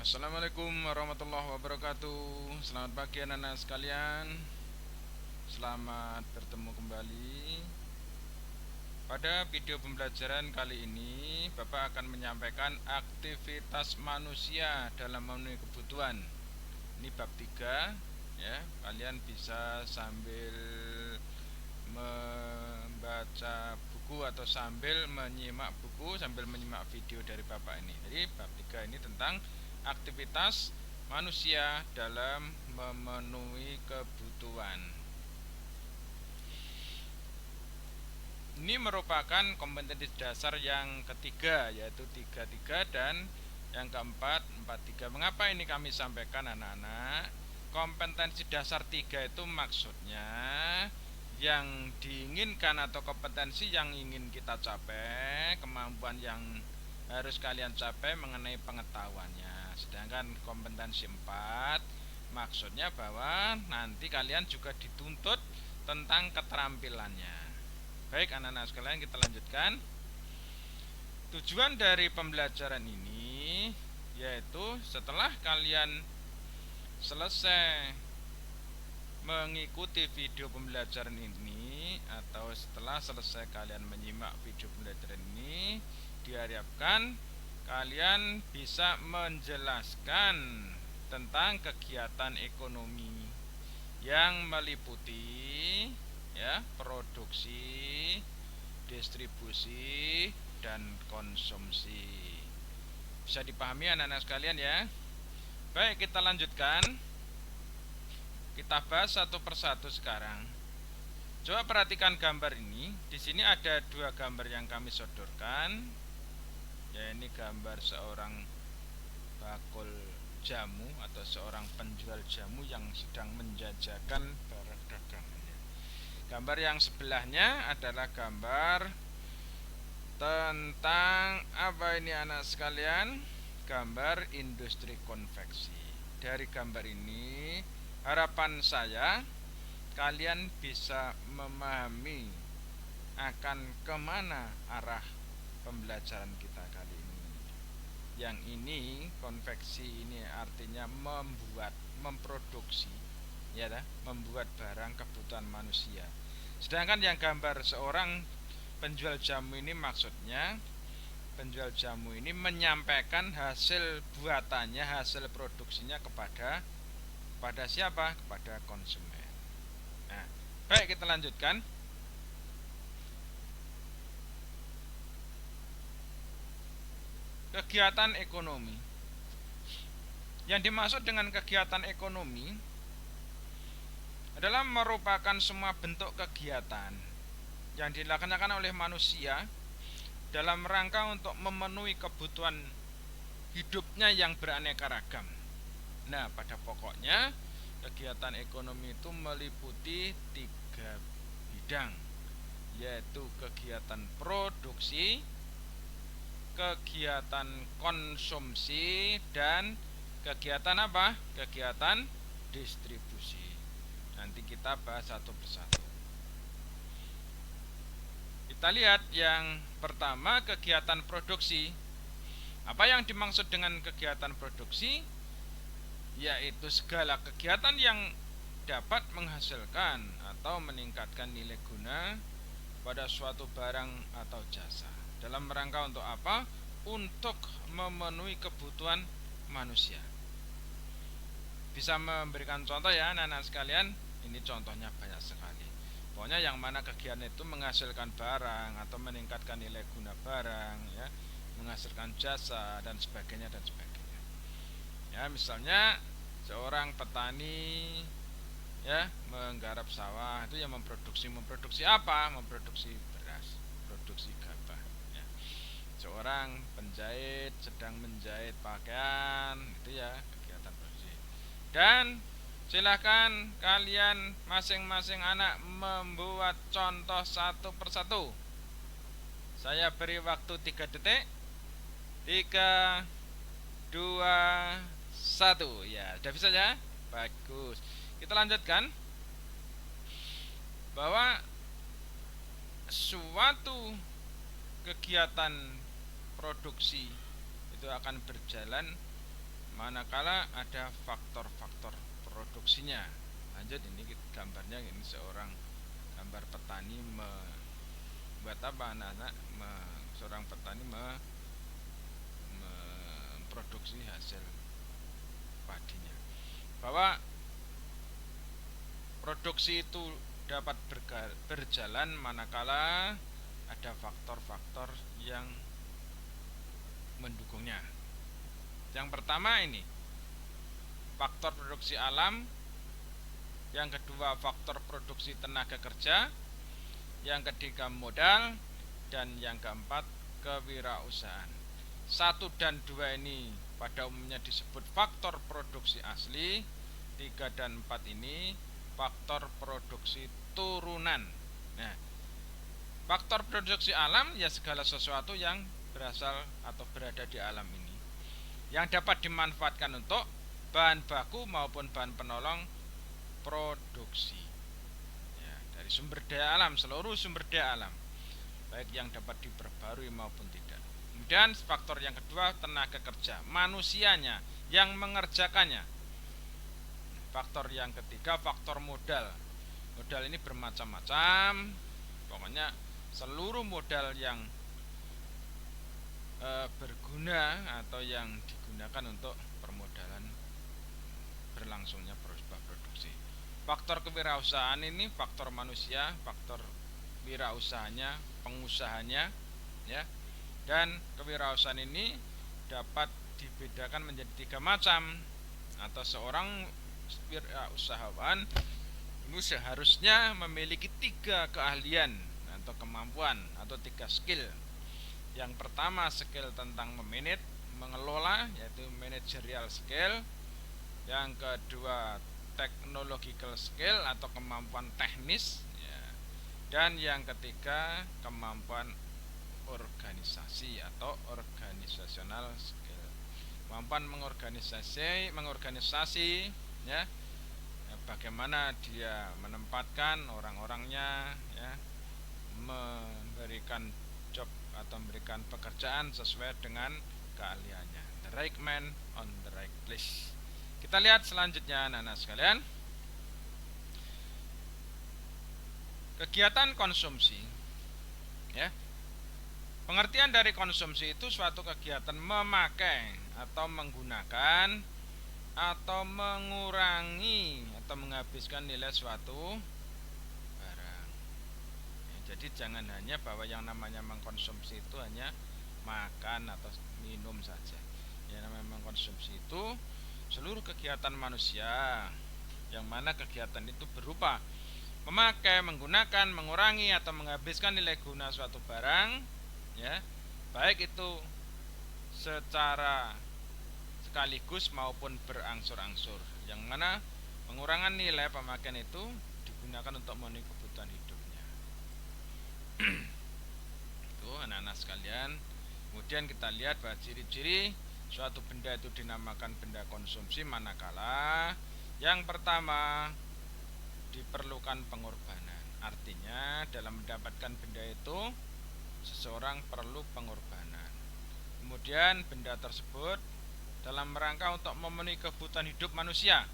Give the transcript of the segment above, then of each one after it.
Assalamualaikum warahmatullahi wabarakatuh. Selamat pagi anak-anak sekalian. Selamat bertemu kembali. Pada video pembelajaran kali ini Bapak akan menyampaikan aktivitas manusia dalam memenuhi kebutuhan. Ini bab 3 ya. Kalian bisa sambil membaca buku atau sambil menyimak buku sambil menyimak video dari Bapak ini. Jadi bab 3 ini tentang aktivitas manusia dalam memenuhi kebutuhan. Ini merupakan kompetensi dasar yang ketiga, yaitu 3-3, dan yang keempat 4-3. Mengapa ini kami sampaikan anak-anak? Kompetensi dasar 3 itu maksudnya yang diinginkan atau kompetensi yang ingin kita capai, kemampuan yang harus kalian capai mengenai pengetahuannya. Sedangkan kompetensi 4 maksudnya bahwa nanti kalian juga dituntut tentang keterampilannya. Baik anak-anak sekalian, kita lanjutkan. Tujuan dari pembelajaran ini yaitu setelah kalian selesai mengikuti video pembelajaran ini atau setelah selesai kalian menyimak video pembelajaran ini, diharapkan kalian bisa menjelaskan tentang kegiatan ekonomi yang meliputi ya, produksi, distribusi, dan konsumsi. Bisa dipahami anak-anak sekalian ya? Baik, kita lanjutkan. Kita bahas satu persatu sekarang. Coba perhatikan gambar ini. Di sini ada dua gambar yang kami sodorkan. Ya, ini gambar seorang bakul jamu atau seorang penjual jamu yang sedang menjajakan barang dagangannya. Gambar yang sebelahnya adalah gambar tentang apa ini anak sekalian? Gambar industri konveksi. Dari gambar ini harapan saya kalian bisa memahami akan kemana arah pembelajaran kita kali ini. Yang ini konveksi ini artinya membuat, memproduksi, ya dah, membuat barang kebutuhan manusia. Sedangkan yang gambar seorang penjual jamu ini maksudnya penjual jamu ini menyampaikan hasil buatannya, hasil produksinya kepada siapa? Kepada konsumen. Nah, baik, kita lanjutkan. Kegiatan ekonomi. Yang dimaksud dengan kegiatan ekonomi adalah merupakan semua bentuk kegiatan yang dilaksanakan oleh manusia dalam rangka untuk memenuhi kebutuhan hidupnya yang beraneka ragam. Nah, pada pokoknya kegiatan ekonomi itu meliputi 3 bidang, yaitu kegiatan produksi, kegiatan konsumsi, dan kegiatan apa? Kegiatan distribusi. Nanti kita bahas satu persatu. Kita lihat yang pertama, kegiatan produksi. Apa yang dimaksud dengan kegiatan produksi? Yaitu segala kegiatan yang dapat menghasilkan atau meningkatkan nilai guna pada suatu barang atau jasa. Dalam rangka untuk apa? Untuk memenuhi kebutuhan manusia. Bisa memberikan contoh ya anak-anak sekalian? Ini contohnya banyak sekali. Pokoknya yang mana kegiatan itu menghasilkan barang atau meningkatkan nilai guna barang, ya, menghasilkan jasa dan sebagainya dan sebagainya. Ya, misalnya seorang petani ya menggarap sawah, itu yang memproduksi apa? Memproduksi beras, produksi gabah. Ya. Seorang penjahit sedang menjahit pakaian, itu ya kegiatan produksi. Dan silakan kalian masing-masing anak membuat contoh satu persatu. Saya beri waktu 3 detik. 3, 2, 1. Ya, sudah bisa ya? Bagus. Kita lanjutkan. Bahwa suatu kegiatan produksi itu akan berjalan manakala ada faktor-faktor produksinya. Lanjut, ini gambarnya, ini seorang gambar petani membuat apa anak-anak, seorang petani memproduksi hasil padinya, bahwa produksi itu dapat berjalan manakala ada faktor-faktor yang mendukungnya. Yang pertama ini faktor produksi alam, yang kedua faktor produksi tenaga kerja, yang ketiga modal, dan yang keempat kewirausahaan. 1 dan 2 ini pada umumnya disebut faktor produksi asli. 3 dan 4 ini faktor produksi turunan. Nah, faktor produksi alam ya segala sesuatu yang berasal atau berada di alam ini, yang dapat dimanfaatkan untuk bahan baku maupun bahan penolong produksi ya, dari sumber daya alam, seluruh sumber daya alam, baik yang dapat diperbarui maupun tidak. Kemudian faktor yang kedua tenaga kerja, manusianya yang mengerjakannya. Faktor yang ketiga faktor modal. Modal ini bermacam-macam, pokoknya seluruh modal yang berguna atau yang digunakan untuk permodalan berlangsungnya sebuah produksi. Faktor kewirausahaan ini faktor manusia, faktor wirausahanya, pengusahanya ya. Dan kewirausahaan ini dapat dibedakan menjadi 3 macam, atau seorang wirausahawan ini seharusnya memiliki 3 keahlian atau kemampuan atau 3 skill. Yang pertama skill tentang memanage, mengelola, yaitu managerial skill. Yang kedua technological skill atau kemampuan teknis ya. Dan yang ketiga kemampuan organisasi atau organisational skill, kemampuan mengorganisasi ya, bagaimana dia menempatkan orang-orangnya ya, memberikan job atau memberikan pekerjaan sesuai dengan keahliannya, the right man on the right place. Kita lihat selanjutnya anak-anak sekalian, kegiatan konsumsi ya. Pengertian dari konsumsi itu suatu kegiatan memakai atau menggunakan atau mengurangi atau menghabiskan nilai suatu barang ya, jadi jangan hanya bahwa yang namanya mengkonsumsi itu hanya makan atau minum saja. Yang namanya mengkonsumsi itu seluruh kegiatan manusia, yang mana kegiatan itu berupa memakai, menggunakan, mengurangi atau menghabiskan nilai guna suatu barang ya, baik itu secara sekaligus maupun berangsur-angsur, yang mana pengurangan nilai pemakaian itu digunakan untuk memenuhi kebutuhan hidupnya. Itu anak-anak sekalian. Kemudian kita lihat bahwa ciri-ciri suatu benda itu dinamakan benda konsumsi manakala yang pertama diperlukan pengorbanan. Artinya dalam mendapatkan benda itu seseorang perlu pengorbanan. Kemudian benda tersebut dalam rangka untuk memenuhi kebutuhan hidup manusia.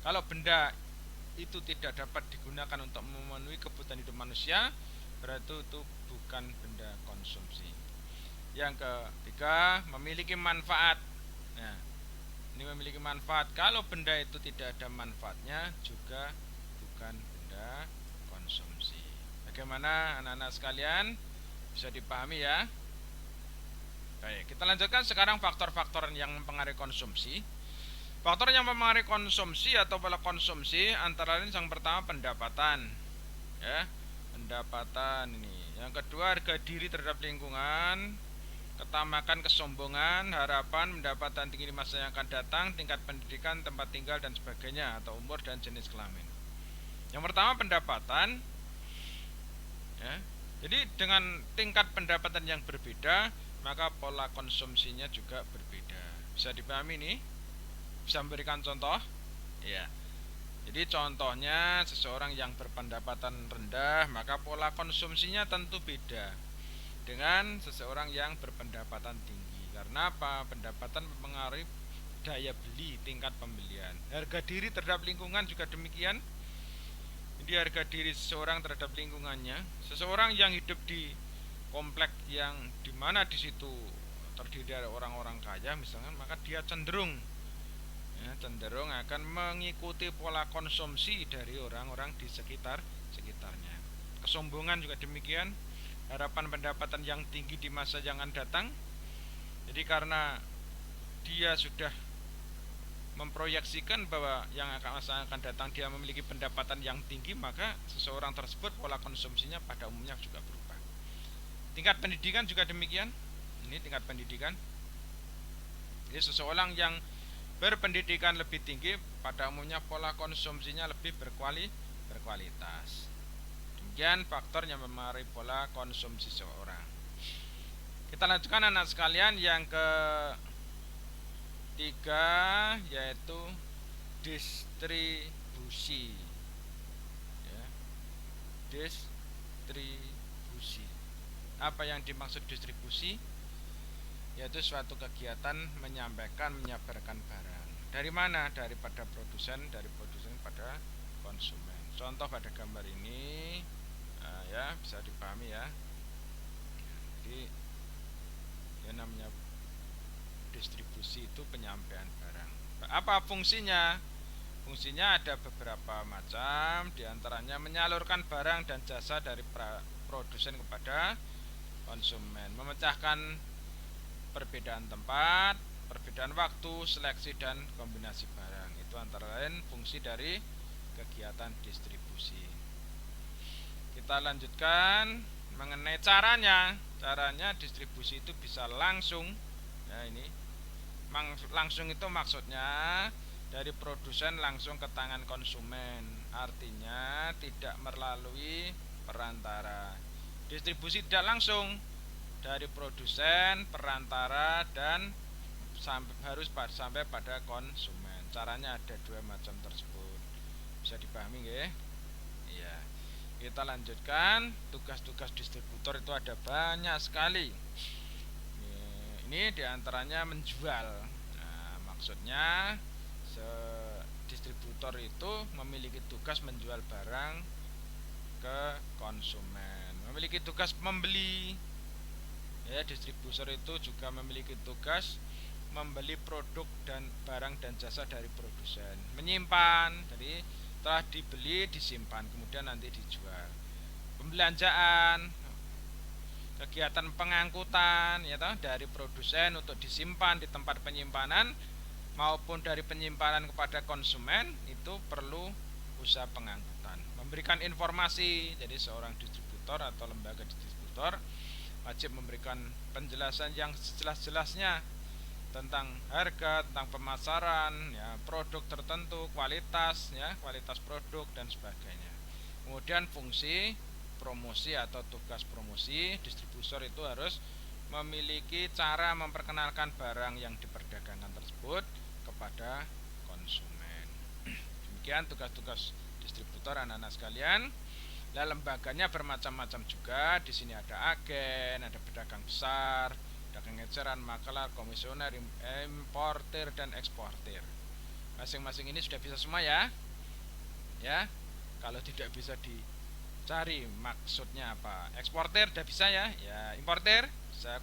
Kalau benda itu tidak dapat digunakan untuk memenuhi kebutuhan hidup manusia, berarti itu bukan benda konsumsi. Yang ketiga, memiliki manfaat. Nah, ini memiliki manfaat. Kalau benda itu tidak ada manfaatnya, juga bukan benda konsumsi. Bagaimana anak-anak sekalian? Bisa dipahami ya? Baik, kita lanjutkan sekarang faktor-faktor yang mempengaruhi konsumsi. Faktor yang mempengaruhi konsumsi atau pola konsumsi antara lain yang pertama pendapatan ya, pendapatan ini. Yang kedua harga diri terhadap lingkungan, ketamakan, kesombongan, harapan, pendapatan tinggi di masa yang akan datang, tingkat pendidikan, tempat tinggal dan sebagainya, atau umur dan jenis kelamin. Yang pertama pendapatan ya. Jadi dengan tingkat pendapatan yang berbeda, maka pola konsumsinya juga berbeda. Bisa dipahami nih? Bisa memberikan contoh? Ya. Jadi contohnya seseorang yang berpendapatan rendah, maka pola konsumsinya tentu beda dengan seseorang yang berpendapatan tinggi. Karena apa? Pendapatan mempengaruhi daya beli, tingkat pembelian. Harga diri terhadap lingkungan juga demikian. Jadi harga diri seseorang terhadap lingkungannya. Seseorang yang hidup di komplek yang dimana di situ terdiri dari orang-orang kaya misalkan, maka dia cenderung akan mengikuti pola konsumsi dari orang-orang di sekitarnya. Kesombongan juga demikian. Harapan pendapatan yang tinggi di masa yang akan datang. Jadi karena dia sudah memproyeksikan bahwa yang masa akan datang dia memiliki pendapatan yang tinggi, maka seseorang tersebut pola konsumsinya pada umumnya juga berubah. Tingkat pendidikan juga demikian. Ini tingkat pendidikan. Jadi seseorang yang berpendidikan lebih tinggi pada umumnya pola konsumsinya lebih berkualitas. Demikian faktor yang mempengaruhi pola konsumsi seseorang. Kita lanjutkan anak sekalian yang ketiga, yaitu distribusi. Ya, distribusi. Apa yang dimaksud distribusi? Yaitu suatu kegiatan menyabarkan barang. Dari mana? Daripada produsen pada konsumen. Contoh pada gambar ini, ya bisa dipahami ya. Jadi yang namanya distribusi itu penyampaian barang. Apa fungsinya? Fungsinya ada beberapa macam, diantaranya menyalurkan barang dan jasa dari produsen kepada konsumen, memecahkan perbedaan tempat, perbedaan waktu, seleksi dan kombinasi barang. Itu antara lain fungsi dari kegiatan distribusi. Kita lanjutkan mengenai caranya. Caranya distribusi itu bisa langsung. Ya, ini langsung itu maksudnya dari produsen langsung ke tangan konsumen. Artinya tidak melalui perantara. Distribusi tidak langsung dari produsen, perantara, dan harus sampai pada konsumen. Caranya ada dua macam tersebut. Bisa dipahami nggih? Iya. Kita lanjutkan. Tugas-tugas distributor itu ada banyak sekali. Ini diantaranya menjual. Nah, maksudnya distributor itu memiliki tugas menjual barang ke konsumen, memiliki tugas membeli. Ya, distributor itu juga memiliki tugas membeli produk dan barang dan jasa dari produsen, menyimpan, jadi setelah dibeli disimpan kemudian nanti dijual. Pembelanjaan, kegiatan pengangkutan ya toh, dari produsen untuk disimpan di tempat penyimpanan maupun dari penyimpanan kepada konsumen, itu perlu usaha pengangkutan. Memberikan informasi, jadi seorang distributor atau lembaga distributor wajib memberikan penjelasan yang sejelas-jelasnya tentang harga, tentang pemasaran, ya, produk tertentu, kualitas, ya, kualitas produk dan sebagainya. Kemudian fungsi promosi atau tugas promosi, distributor itu harus memiliki cara memperkenalkan barang yang diperdagangkan tersebut kepada konsumen. Demikian tugas-tugas distributor anak-anak sekalian. Nah, lembaganya bermacam-macam juga. Di sini ada agen, ada pedagang besar, pedagang eceran, makelar, komisioner, importir dan eksportir. Masing-masing ini sudah bisa semua ya. Ya. Kalau tidak bisa dicari maksudnya apa? Eksportir sudah bisa ya. Ya, importir,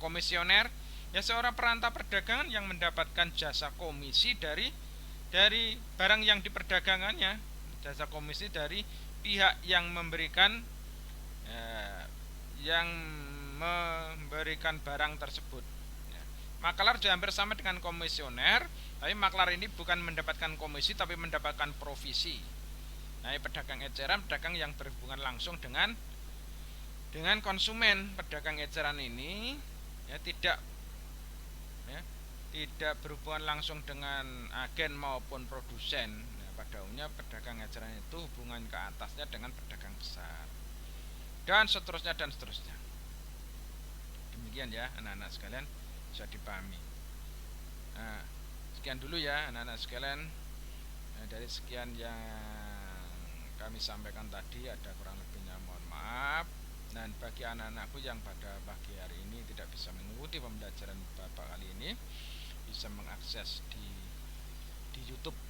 komisioner, ya seorang perantau perdagangan yang mendapatkan jasa komisi dari barang yang diperdagangkannya. Jasa komisi dari pihak yang memberikan barang tersebut. Makelar juga hampir sama dengan komisioner, tapi makelar ini bukan mendapatkan komisi tapi mendapatkan provisi. Nah, pedagang eceran, pedagang yang berhubungan langsung dengan konsumen. Pedagang eceran ini ya tidak berhubungan langsung dengan agen maupun produsen. Pada umumnya pedagang eceran itu hubungan ke atasnya dengan pedagang besar, dan seterusnya. Demikian ya anak-anak sekalian, bisa dipahami. Nah, sekian dulu ya anak-anak sekalian. Dari sekian yang kami sampaikan tadi, ada kurang lebihnya mohon maaf. Dan bagi anak-anakku yang pada pagi hari ini tidak bisa mengikuti pembelajaran Bapak kali ini, bisa mengakses di di YouTube